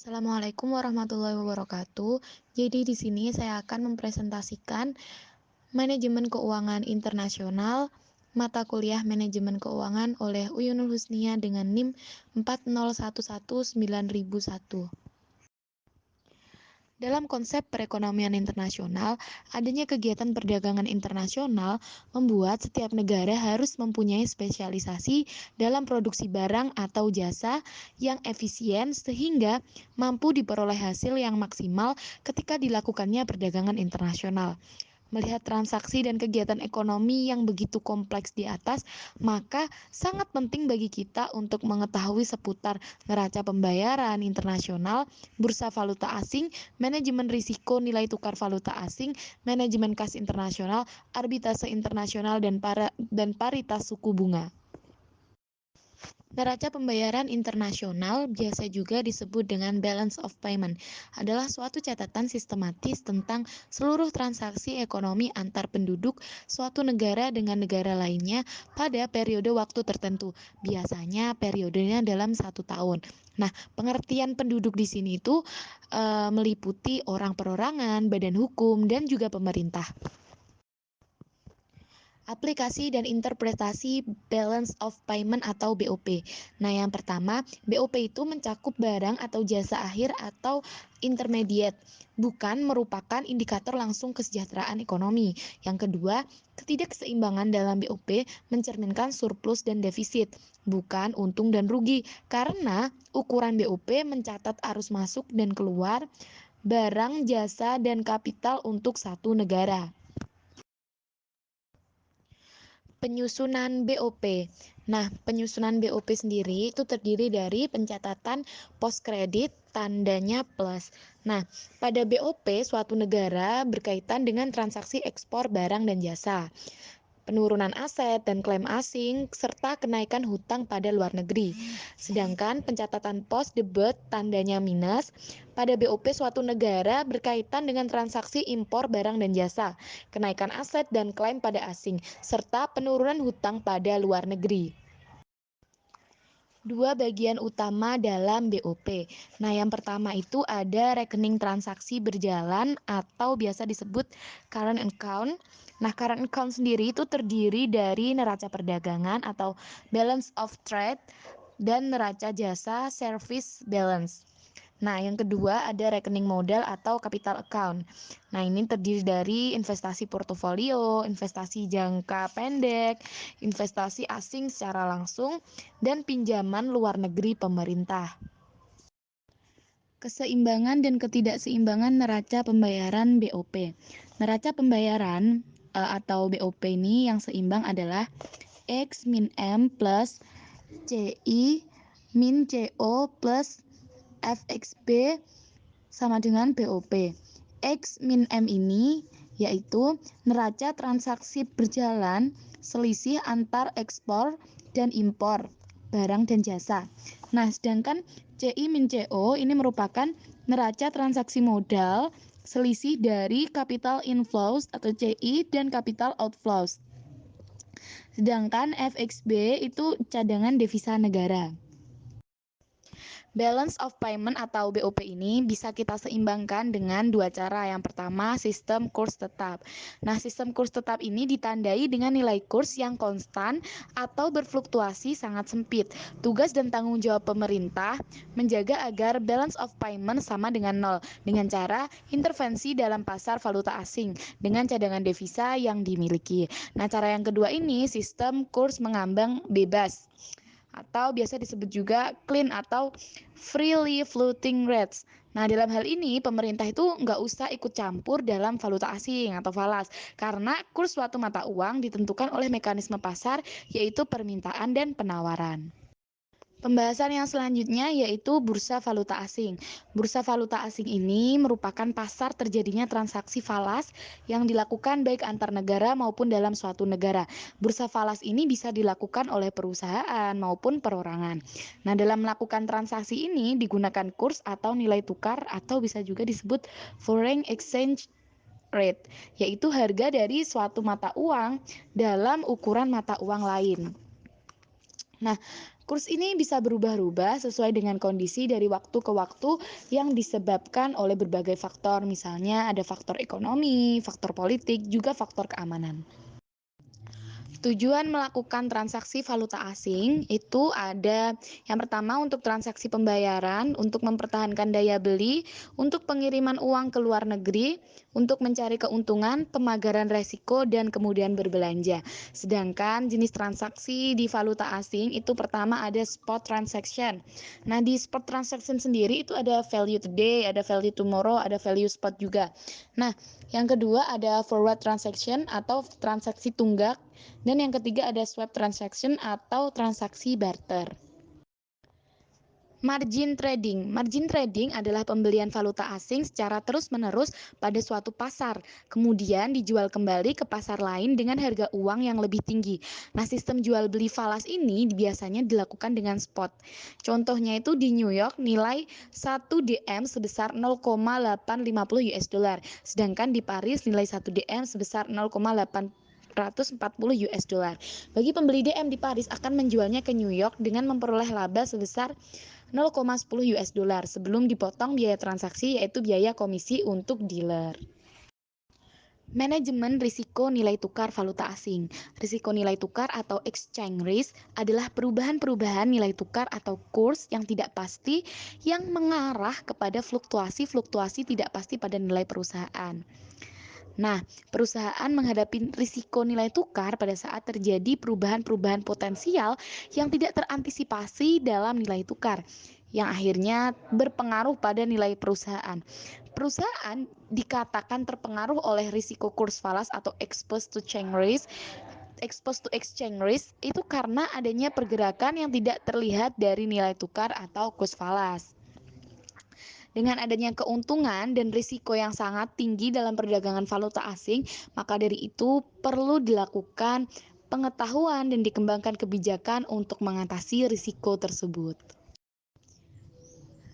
Assalamualaikum warahmatullahi wabarakatuh. Jadi di sini saya akan mempresentasikan manajemen keuangan internasional, mata kuliah manajemen keuangan oleh Uyunul Husnia dengan NIM 40119.001. Dalam konsep perekonomian internasional, adanya kegiatan perdagangan internasional membuat setiap negara harus mempunyai spesialisasi dalam produksi barang atau jasa yang efisien sehingga mampu diperoleh hasil yang maksimal ketika dilakukannya perdagangan internasional. Melihat transaksi dan kegiatan ekonomi yang begitu kompleks di atas, maka sangat penting bagi kita untuk mengetahui seputar neraca pembayaran internasional, bursa valuta asing, manajemen risiko nilai tukar valuta asing, manajemen kas internasional, arbitrase internasional, dan paritas suku bunga. Neraca pembayaran internasional, biasa juga disebut dengan balance of payment, adalah suatu catatan sistematis tentang seluruh transaksi ekonomi antar penduduk suatu negara dengan negara lainnya pada periode waktu tertentu. Biasanya periodenya dalam 1 tahun. Nah, pengertian penduduk di sini itu meliputi orang perorangan, badan hukum, dan juga pemerintah. Aplikasi dan interpretasi Balance of Payment atau BOP. Nah, yang pertama, BOP itu mencakup barang atau jasa akhir atau intermediate, bukan merupakan indikator langsung kesejahteraan ekonomi. Yang kedua, ketidakseimbangan dalam BOP mencerminkan surplus dan defisit, bukan untung dan rugi, karena ukuran BOP mencatat arus masuk dan keluar barang, jasa, dan kapital untuk satu negara. Penyusunan BOP. Nah, penyusunan BOP sendiri itu terdiri dari pencatatan pos kredit, tandanya plus. Nah, pada BOP suatu negara berkaitan dengan transaksi ekspor barang dan jasa, penurunan aset dan klaim asing, serta kenaikan hutang pada luar negeri. Sedangkan pencatatan pos debit tandanya minus pada BOP suatu negara berkaitan dengan transaksi impor barang dan jasa, kenaikan aset dan klaim pada asing, serta penurunan hutang pada luar negeri. Dua bagian utama dalam BOP. Nah, yang pertama itu ada rekening transaksi berjalan atau biasa disebut current account. Nah, current account sendiri itu terdiri dari neraca perdagangan atau balance of trade dan neraca jasa service balance. Nah, yang kedua ada rekening modal atau capital account. Nah, ini terdiri dari investasi portofolio, investasi jangka pendek, investasi asing secara langsung, dan pinjaman luar negeri pemerintah. Keseimbangan dan ketidakseimbangan neraca pembayaran BOP. Neraca pembayaran atau BOP ini yang seimbang adalah X min M plus CI min CO plus FXB sama dengan BOP. X min M ini yaitu neraca transaksi berjalan selisih antar ekspor dan impor barang dan jasa. Nah, sedangkan CI min CO ini merupakan neraca transaksi modal selisih dari capital inflows atau CI dan capital outflows. Sedangkan FXB itu cadangan devisa negara. Balance of payment atau BOP ini bisa kita seimbangkan dengan dua cara. Yang pertama, sistem kurs tetap. Nah, sistem kurs tetap ini ditandai dengan nilai kurs yang konstan atau berfluktuasi sangat sempit. Tugas dan tanggung jawab pemerintah menjaga agar balance of payment sama dengan nol dengan cara intervensi dalam pasar valuta asing dengan cadangan devisa yang dimiliki. Nah, cara yang kedua ini sistem kurs mengambang bebas, atau biasa disebut juga clean atau freely floating rates. Nah, dalam hal ini pemerintah itu nggak usah ikut campur dalam valuta asing atau falas, karena kurs suatu mata uang ditentukan oleh mekanisme pasar, yaitu permintaan dan penawaran. Pembahasan yang selanjutnya yaitu bursa valuta asing. Bursa valuta asing ini merupakan pasar terjadinya transaksi falas yang dilakukan baik antar negara maupun dalam suatu negara. Bursa falas ini bisa dilakukan oleh perusahaan maupun perorangan. Nah, dalam melakukan transaksi ini digunakan kurs atau nilai tukar atau bisa juga disebut foreign exchange rate, yaitu harga dari suatu mata uang dalam ukuran mata uang lain. Nah, Kurs ini bisa berubah-ubah sesuai dengan kondisi dari waktu ke waktu yang disebabkan oleh berbagai faktor. Misalnya ada faktor ekonomi, faktor politik, juga faktor keamanan. Tujuan melakukan transaksi valuta asing itu ada yang pertama untuk transaksi pembayaran, untuk mempertahankan daya beli, untuk pengiriman uang ke luar negeri, untuk mencari keuntungan, pemagaran resiko, dan kemudian berbelanja. Sedangkan jenis transaksi di valuta asing itu pertama ada spot transaction. Nah, di spot transaction sendiri itu ada value today, ada value tomorrow, ada value spot juga. Nah, yang kedua ada forward transaction atau transaksi tunggak. Dan yang ketiga ada swap transaction atau transaksi barter. Margin trading. Margin trading adalah pembelian valuta asing secara terus-menerus pada suatu pasar, kemudian dijual kembali ke pasar lain dengan harga uang yang lebih tinggi. Nah, sistem jual beli falas ini biasanya dilakukan dengan spot. Contohnya itu di New York nilai 1 DM sebesar 0,850 US dollar, sedangkan di Paris nilai 1 DM sebesar 0,840 US dollar. Bagi pembeli DM di Paris akan menjualnya ke New York dengan memperoleh laba sebesar 0,10 US dollar sebelum dipotong biaya transaksi yaitu biaya komisi untuk dealer. Manajemen risiko nilai tukar valuta asing. Risiko nilai tukar atau exchange risk adalah perubahan-perubahan nilai tukar atau kurs yang tidak pasti yang mengarah kepada fluktuasi-fluktuasi tidak pasti pada nilai perusahaan. Nah, perusahaan menghadapi risiko nilai tukar pada saat terjadi perubahan-perubahan potensial yang tidak terantisipasi dalam nilai tukar, yang akhirnya berpengaruh pada nilai perusahaan. Perusahaan dikatakan terpengaruh oleh risiko kurs falas atau exposed to change risk. Exposed to exchange risk itu karena adanya pergerakan yang tidak terlihat dari nilai tukar atau kurs falas. Dengan adanya keuntungan dan risiko yang sangat tinggi dalam perdagangan valuta asing, maka dari itu perlu dilakukan pengetahuan dan dikembangkan kebijakan untuk mengatasi risiko tersebut.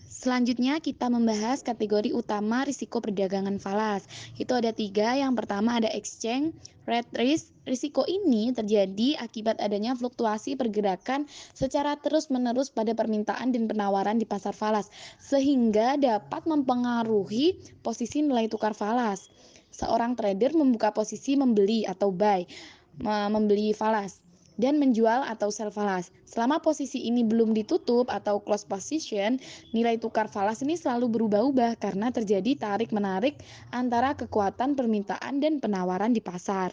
Selanjutnya kita membahas kategori utama risiko perdagangan falas. Itu ada 3. Yang pertama ada exchange rate risk. Risiko ini terjadi akibat adanya fluktuasi pergerakan secara terus-menerus pada permintaan dan penawaran di pasar falas, sehingga dapat mempengaruhi posisi nilai tukar falas. Seorang trader membuka posisi membeli atau buy, membeli falas dan menjual atau sell falas. Selama posisi ini belum ditutup atau close position, nilai tukar falas ini selalu berubah-ubah karena terjadi tarik-menarik antara kekuatan permintaan dan penawaran di pasar.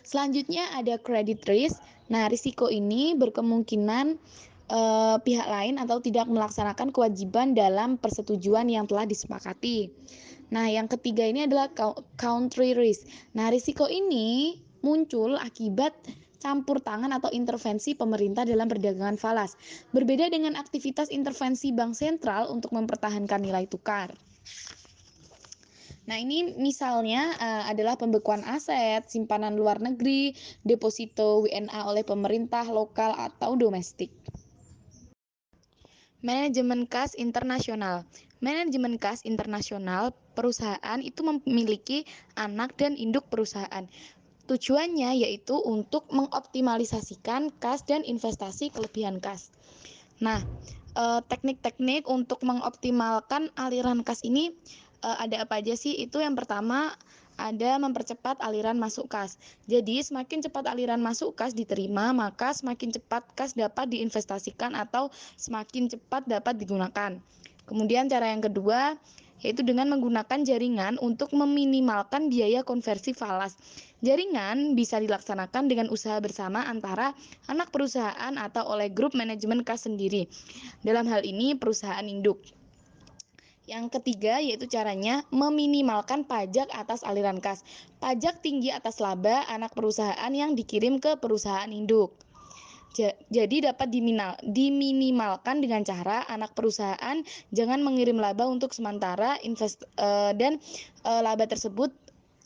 Selanjutnya ada credit risk. Nah, risiko ini berkemungkinan pihak lain atau tidak melaksanakan kewajiban dalam persetujuan yang telah disepakati. Nah, yang ketiga ini adalah country risk. Nah, risiko ini muncul akibat campur tangan atau intervensi pemerintah dalam perdagangan falas. Berbeda dengan aktivitas intervensi bank sentral untuk mempertahankan nilai tukar. Nah, ini misalnya adalah pembekuan aset, simpanan luar negeri, deposito WNA oleh pemerintah lokal atau domestik. Manajemen kas internasional. Manajemen kas internasional perusahaan itu memiliki anak dan induk perusahaan. Tujuannya yaitu untuk mengoptimalisasikan kas dan investasi kelebihan kas. Nah, teknik-teknik untuk mengoptimalkan aliran kas ini ada apa aja sih? Itu yang pertama ada mempercepat aliran masuk kas. Jadi, semakin cepat aliran masuk kas diterima, maka semakin cepat kas dapat diinvestasikan atau semakin cepat dapat digunakan. Kemudian cara yang kedua yaitu dengan menggunakan jaringan untuk meminimalkan biaya konversi falas. Jaringan bisa dilaksanakan dengan usaha bersama antara anak perusahaan atau oleh grup manajemen kas sendiri. Dalam hal ini perusahaan induk. Yang ketiga yaitu caranya meminimalkan pajak atas aliran kas. Pajak tinggi atas laba anak perusahaan yang dikirim ke perusahaan induk. Jadi dapat diminimalkan dengan cara anak perusahaan jangan mengirim laba untuk sementara dan laba tersebut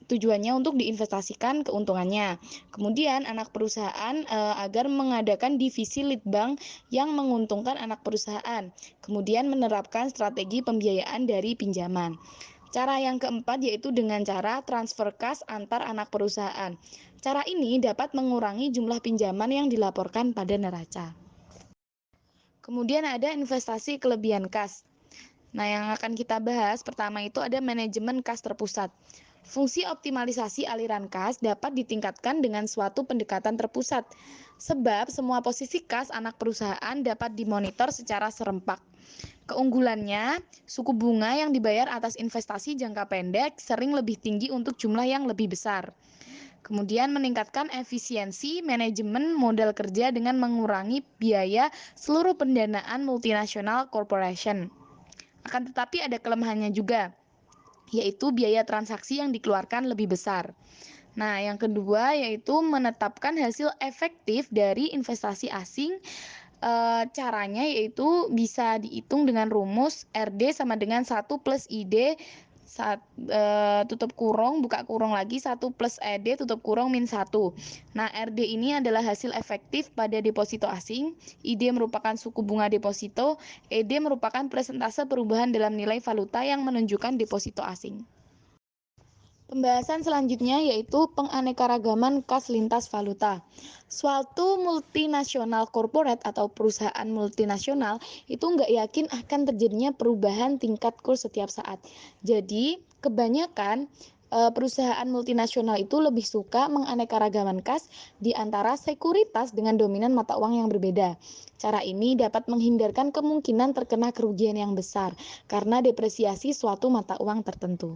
tujuannya untuk diinvestasikan keuntungannya. Kemudian anak perusahaan agar mengadakan divisi litbang yang menguntungkan anak perusahaan. Kemudian menerapkan strategi pembiayaan dari pinjaman. Cara yang keempat yaitu dengan cara transfer kas antar anak perusahaan. Cara ini dapat mengurangi jumlah pinjaman yang dilaporkan pada neraca. Kemudian ada investasi kelebihan kas. Nah, yang akan kita bahas pertama itu ada manajemen kas terpusat. Fungsi optimalisasi aliran kas dapat ditingkatkan dengan suatu pendekatan terpusat, sebab semua posisi kas anak perusahaan dapat dimonitor secara serempak. Keunggulannya, suku bunga yang dibayar atas investasi jangka pendek sering lebih tinggi untuk jumlah yang lebih besar. Kemudian meningkatkan efisiensi manajemen modal kerja dengan mengurangi biaya seluruh pendanaan multinasional corporation. Akan tetapi ada kelemahannya juga, yaitu biaya transaksi yang dikeluarkan lebih besar. Nah, yang kedua yaitu menetapkan hasil efektif dari investasi asing. Caranya yaitu bisa dihitung dengan rumus RD sama dengan 1 plus ID tutup kurung, buka kurung lagi 1 plus ED tutup kurung min 1. Nah, RD ini adalah hasil efektif pada deposito asing, ID merupakan suku bunga deposito, ED merupakan persentase perubahan dalam nilai valuta yang menunjukkan deposito asing. Pembahasan selanjutnya yaitu penganekaragaman kas lintas valuta. Suatu multinasional corporate atau perusahaan multinasional itu nggak yakin akan terjadinya perubahan tingkat kurs setiap saat. Jadi, kebanyakan perusahaan multinasional itu lebih suka menganekaragaman kas di antara sekuritas dengan dominan mata uang yang berbeda. Cara ini dapat menghindarkan kemungkinan terkena kerugian yang besar karena depresiasi suatu mata uang tertentu.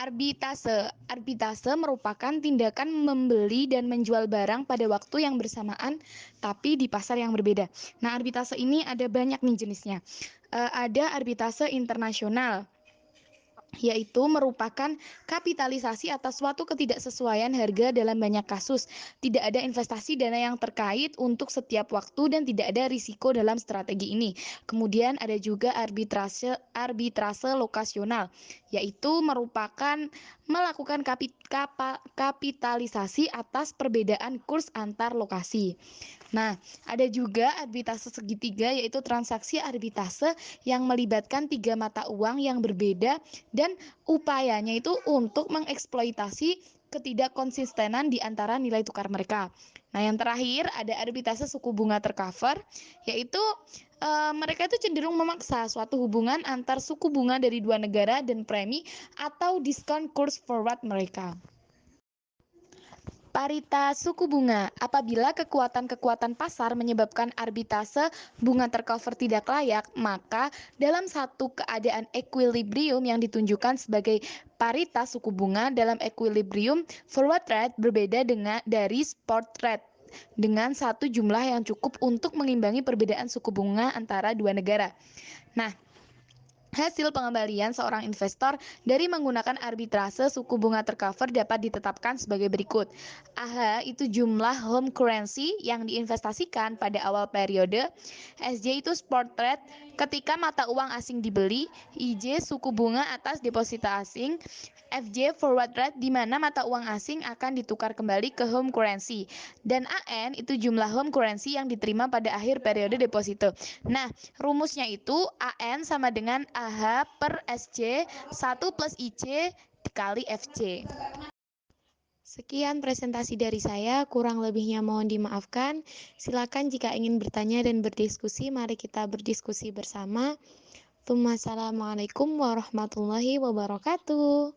Arbitase. Arbitase merupakan tindakan membeli dan menjual barang pada waktu yang bersamaan tapi di pasar yang berbeda. Nah, arbitase ini ada banyak nih jenisnya. Ada arbitase internasional, yaitu merupakan kapitalisasi atas suatu ketidaksesuaian harga dalam banyak kasus. Tidak ada investasi dana yang terkait untuk setiap waktu dan tidak ada risiko dalam strategi ini. Kemudian ada juga arbitrase lokasional, yaitu merupakan melakukan kapitalisasi atas perbedaan kurs antar lokasi. Nah, ada juga arbitrase segitiga, yaitu transaksi arbitrase yang melibatkan tiga mata uang yang berbeda dan upayanya itu untuk mengeksploitasi ketidakkonsistenan di antara nilai tukar mereka. Nah, yang terakhir ada arbitrase suku bunga tercover, yaitu mereka itu cenderung memaksa suatu hubungan antar suku bunga dari dua negara dan premi atau diskon kurs forward mereka. Paritas suku bunga. Apabila kekuatan-kekuatan pasar menyebabkan arbitrase bunga tercover tidak layak, maka dalam satu keadaan equilibrium yang ditunjukkan sebagai paritas suku bunga dalam equilibrium, forward rate berbeda dari spot rate dengan satu jumlah yang cukup untuk mengimbangi perbedaan suku bunga antara dua negara. Nah, hasil pengembalian seorang investor dari menggunakan arbitrase suku bunga tercover dapat ditetapkan sebagai berikut. AH itu jumlah home currency yang diinvestasikan pada awal periode. SJ itu spot rate ketika mata uang asing dibeli. IJ suku bunga atas deposito asing. FJ forward rate di mana mata uang asing akan ditukar kembali ke home currency. Dan AN itu jumlah home currency yang diterima pada akhir periode deposito. Nah, rumusnya itu AN sama dengan AH per SC 1 plus IC dikali FC. Sekian presentasi dari saya, kurang lebihnya mohon dimaafkan. Silakan jika ingin bertanya dan berdiskusi, mari kita berdiskusi bersama. Wassalamualaikum warahmatullahi wabarakatuh.